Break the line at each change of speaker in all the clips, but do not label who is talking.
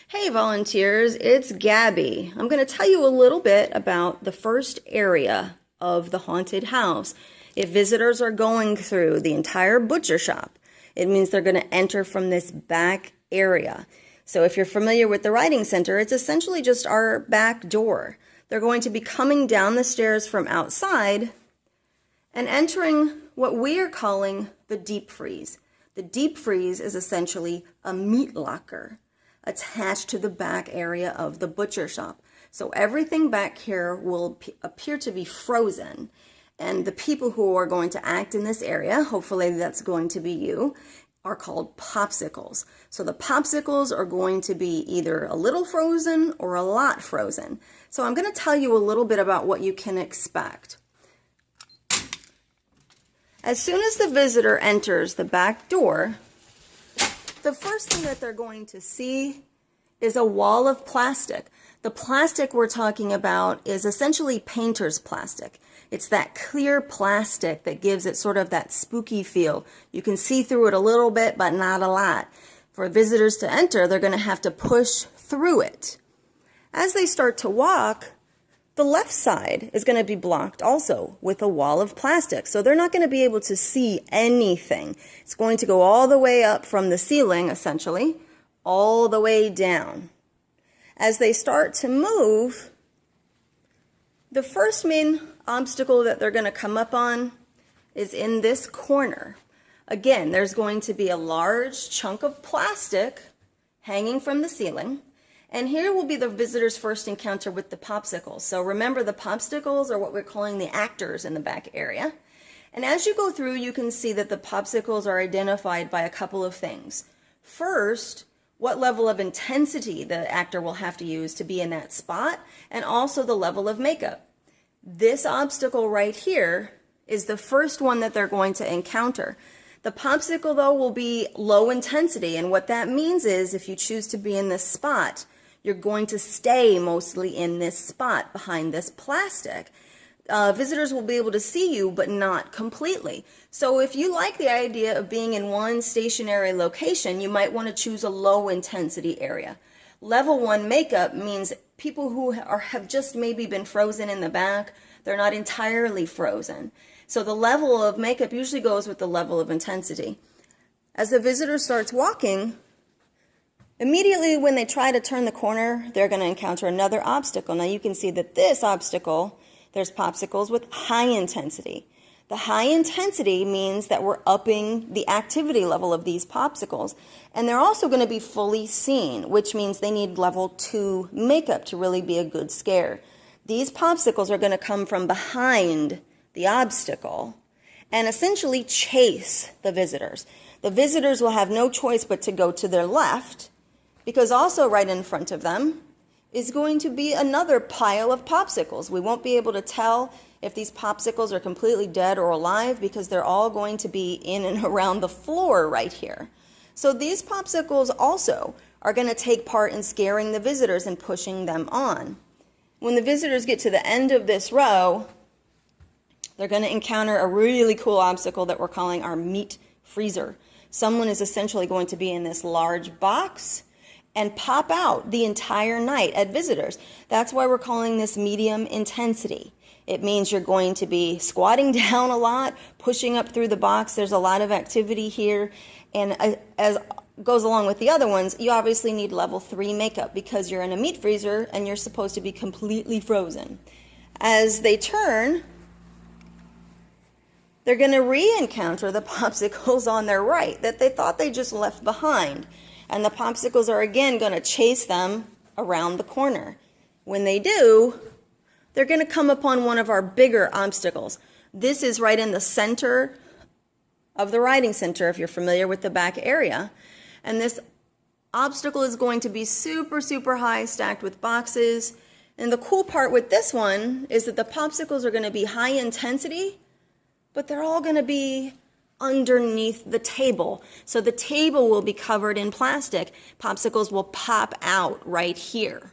Hey volunteers, it's Gabby. I'm going to tell you a little bit about the first area of the haunted house. If visitors are going through the entire butcher shop, it means they're going to enter from this back area. So if you're familiar with the writing center, it's essentially just our back door. They're going to be coming down the stairs from outside and entering what we are calling the deep freeze. The deep freeze is essentially a meat locker attached to the back area of the butcher shop. So everything back here will appear to be frozen. And the people who are going to act in this area, hopefully that's going to be you, are called popsicles. So the popsicles are going to be either a little frozen or a lot frozen. So I'm going to tell you a little bit about what you can expect. As soon as the visitor enters the back door, the first thing that they're going to see is a wall of plastic. The plastic we're talking about is essentially painter's plastic. It's that clear plastic that gives it sort of that spooky feel. You can see through it a little bit, but not a lot. For visitors to enter, they're going to have to push through it. As they start to walk, the left side is going to be blocked also with a wall of plastic. So they're not going to be able to see anything. It's going to go all the way up from the ceiling, essentially, all the way down. As they start to move, the first main obstacle that they're going to come up on is in this corner. Again, there's going to be a large chunk of plastic hanging from the ceiling. And here will be the visitor's first encounter with the popsicles. So remember, the popsicles are what we're calling the actors in the back area. And as you go through, you can see that the popsicles are identified by a couple of things. First, what level of intensity the actor will have to use to be in that spot, and also the level of makeup. This obstacle right here is the first one that they're going to encounter. The popsicle, though, will be low intensity, and what that means is if you choose to be in this spot, you're going to stay mostly in this spot behind this plastic. Visitors will be able to see you, but not completely. So if you like the idea of being in one stationary location, you might want to choose a low intensity area. Level 1 makeup means people who have just maybe been frozen in the back, they're not entirely frozen. So the level of makeup usually goes with the level of intensity. As the visitor starts walking, immediately when they try to turn the corner, they're going to encounter another obstacle. Now you can see that this obstacle, there's popsicles with high intensity. The high intensity means that we're upping the activity level of these popsicles. And they're also going to be fully seen, which means they need level 2 makeup to really be a good scare. These popsicles are going to come from behind the obstacle and essentially chase the visitors. The visitors will have no choice but to go to their left, because also right in front of them is going to be another pile of popsicles. We won't be able to tell if these popsicles are completely dead or alive because they're all going to be in and around the floor right here. So these popsicles also are going to take part in scaring the visitors and pushing them on. When the visitors get to the end of this row, they're going to encounter a really cool obstacle that we're calling our meat freezer. Someone is essentially going to be in this large box and pop out the entire night at visitors. That's why we're calling this medium intensity. It means you're going to be squatting down a lot, pushing up through the box. There's a lot of activity here. And as goes along with the other ones, you obviously need level 3 makeup because you're in a meat freezer and you're supposed to be completely frozen. As they turn, they're going to re-encounter the popsicles on their right that they thought they just left behind. And the popsicles are again going to chase them around the corner. When they do, they're going to come upon one of our bigger obstacles. This is right in the center of the writing center, if you're familiar with the back area. And this obstacle is going to be super, super high, stacked with boxes. And the cool part with this one is that the popsicles are going to be high intensity, but they're all going to be underneath the table. So the table will be covered in plastic. Popsicles will pop out right here.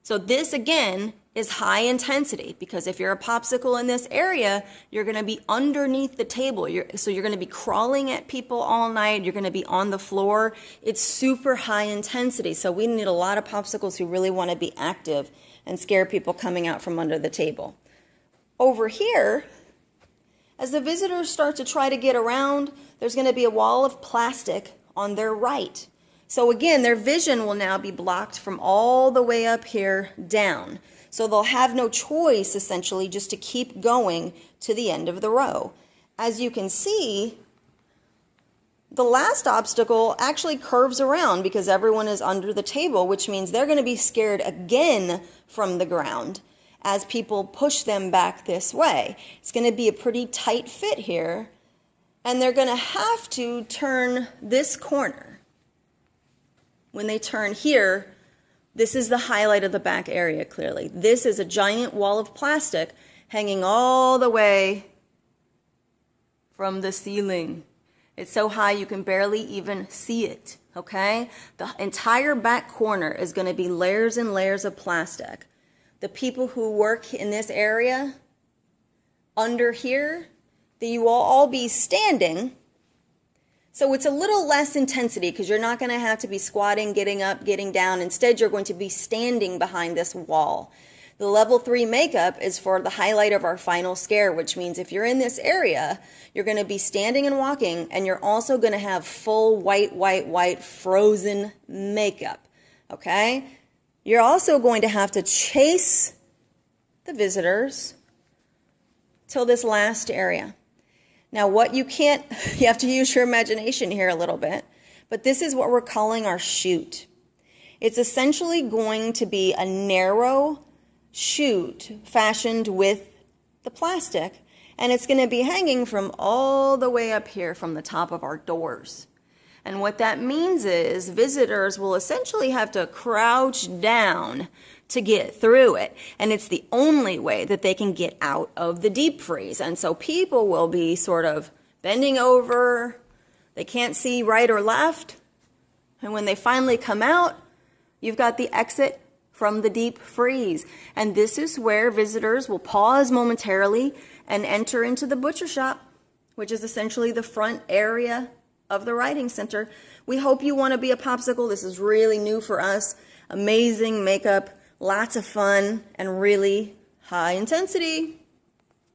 So this again is high intensity, because if you're a popsicle in this area, you're going to be underneath the table. So you're going to be crawling at people all night. You're going to be on the floor. It's super high intensity. So we need a lot of popsicles who really want to be active and scare people coming out from under the table. Over here, as the visitors start to try to get around, there's going to be a wall of plastic on their right. So again, their vision will now be blocked from all the way up here down. So they'll have no choice, essentially, just to keep going to the end of the row. As you can see, the last obstacle actually curves around because everyone is under the table, which means they're going to be scared again from the ground as people push them back this way. It's going to be a pretty tight fit here, and they're going to have to turn this corner. When they turn here, this is the highlight of the back area, clearly. This is a giant wall of plastic hanging all the way from the ceiling. It's so high you can barely even see it, okay? The entire back corner is going to be layers and layers of plastic. The people who work in this area, under here, you will all be standing. So it's a little less intensity because you're not going to have to be squatting, getting up, getting down. Instead, you're going to be standing behind this wall. The level 3 makeup is for the highlight of our final scare, which means if you're in this area, you're going to be standing and walking, and you're also going to have full white frozen makeup, okay? You're also going to have to chase the visitors till this last area. Now, you have to use your imagination here a little bit, but this is what we're calling our chute. It's essentially going to be a narrow chute fashioned with the plastic, and it's going to be hanging from all the way up here from the top of our doors. And what that means is visitors will essentially have to crouch down to get through it. And it's the only way that they can get out of the deep freeze. And so people will be sort of bending over. They can't see right or left. And when they finally come out, you've got the exit from the deep freeze. And this is where visitors will pause momentarily and enter into the butcher shop, which is essentially the front area of the Writing Center. We hope you want to be a popsicle. This is really new for us. Amazing makeup, lots of fun, and really high intensity.